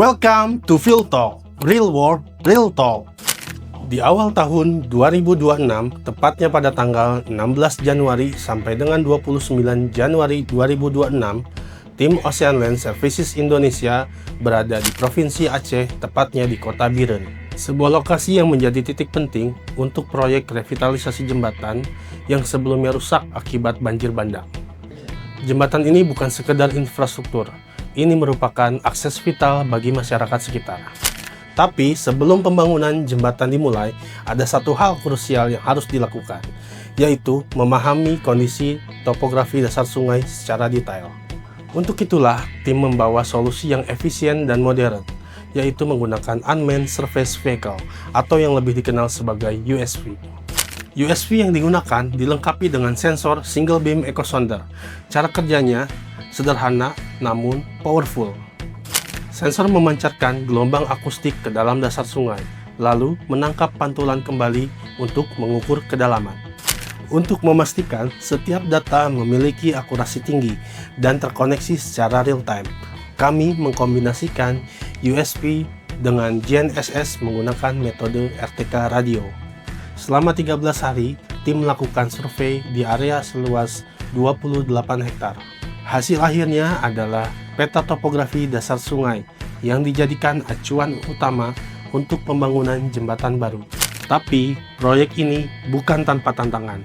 Welcome to Field Talk, Real World, Real Talk. Di awal tahun 2026, tepatnya pada tanggal 16 Januari sampai dengan 29 Januari 2026, tim Ocean Land Services Indonesia berada di Provinsi Aceh, tepatnya di Kota Biren. Sebuah lokasi yang menjadi titik penting untuk proyek revitalisasi jembatan yang sebelumnya rusak akibat banjir bandang. Jembatan ini bukan sekedar infrastruktur, ini merupakan akses vital bagi masyarakat sekitar. Tapi sebelum pembangunan jembatan dimulai, ada satu hal krusial yang harus dilakukan, yaitu memahami kondisi topografi dasar sungai secara detail. Untuk itulah, tim membawa solusi yang efisien dan modern, yaitu menggunakan Unmanned Surface Vehicle atau yang lebih dikenal sebagai USV. USV yang digunakan dilengkapi dengan sensor Single Beam Echo Sounder. Cara kerjanya sederhana namun powerful. Sensor memancarkan gelombang akustik ke dalam dasar sungai, lalu menangkap pantulan kembali untuk mengukur kedalaman. Untuk memastikan setiap data memiliki akurasi tinggi dan terkoneksi secara real-time, kami mengkombinasikan USV dengan GNSS menggunakan metode RTK radio. Selama 13 hari, tim melakukan survei di area seluas 28 hektar. Hasil akhirnya adalah peta topografi dasar sungai yang dijadikan acuan utama untuk pembangunan jembatan baru. Tapi, proyek ini bukan tanpa tantangan.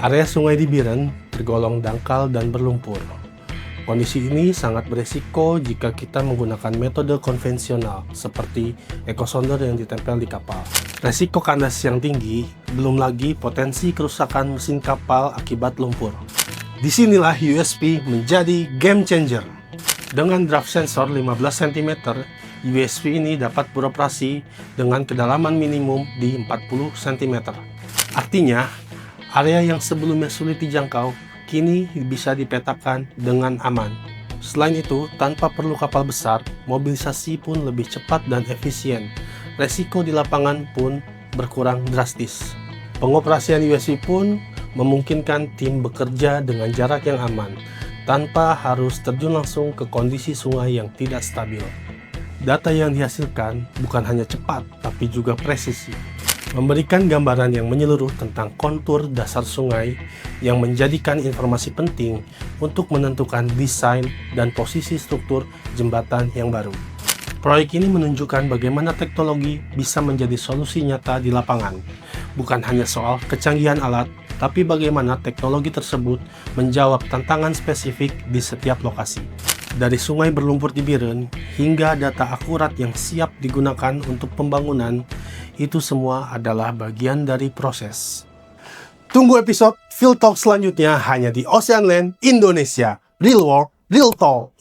Area sungai di Biren tergolong dangkal dan berlumpur. Kondisi ini sangat beresiko jika kita menggunakan metode konvensional seperti echo sounder yang ditempel di kapal. Resiko kandas yang tinggi, belum lagi potensi kerusakan mesin kapal akibat lumpur. Disinilah USV menjadi game changer. Dengan draft sensor 15 cm, USV ini dapat beroperasi dengan kedalaman minimum di 40 cm. Artinya, area yang sebelumnya sulit dijangkau, kini bisa dipetakan dengan aman. Selain itu, tanpa perlu kapal besar, mobilisasi pun lebih cepat dan efisien. Resiko di lapangan pun berkurang drastis. Pengoperasian USV pun memungkinkan tim bekerja dengan jarak yang aman, tanpa harus terjun langsung ke kondisi sungai yang tidak stabil. Data yang dihasilkan bukan hanya cepat, tapi juga presisi, memberikan gambaran yang menyeluruh tentang kontur dasar sungai yang menjadikan informasi penting untuk menentukan desain dan posisi struktur jembatan yang baru. Proyek ini menunjukkan bagaimana teknologi bisa menjadi solusi nyata di lapangan. Bukan hanya soal kecanggihan alat, tapi bagaimana teknologi tersebut menjawab tantangan spesifik di setiap lokasi. Dari sungai berlumpur di Biren hingga data akurat yang siap digunakan untuk pembangunan, itu semua adalah bagian dari proses. Tunggu episode Field Talk selanjutnya hanya di Ocean Land Indonesia. Real World, Real Talk.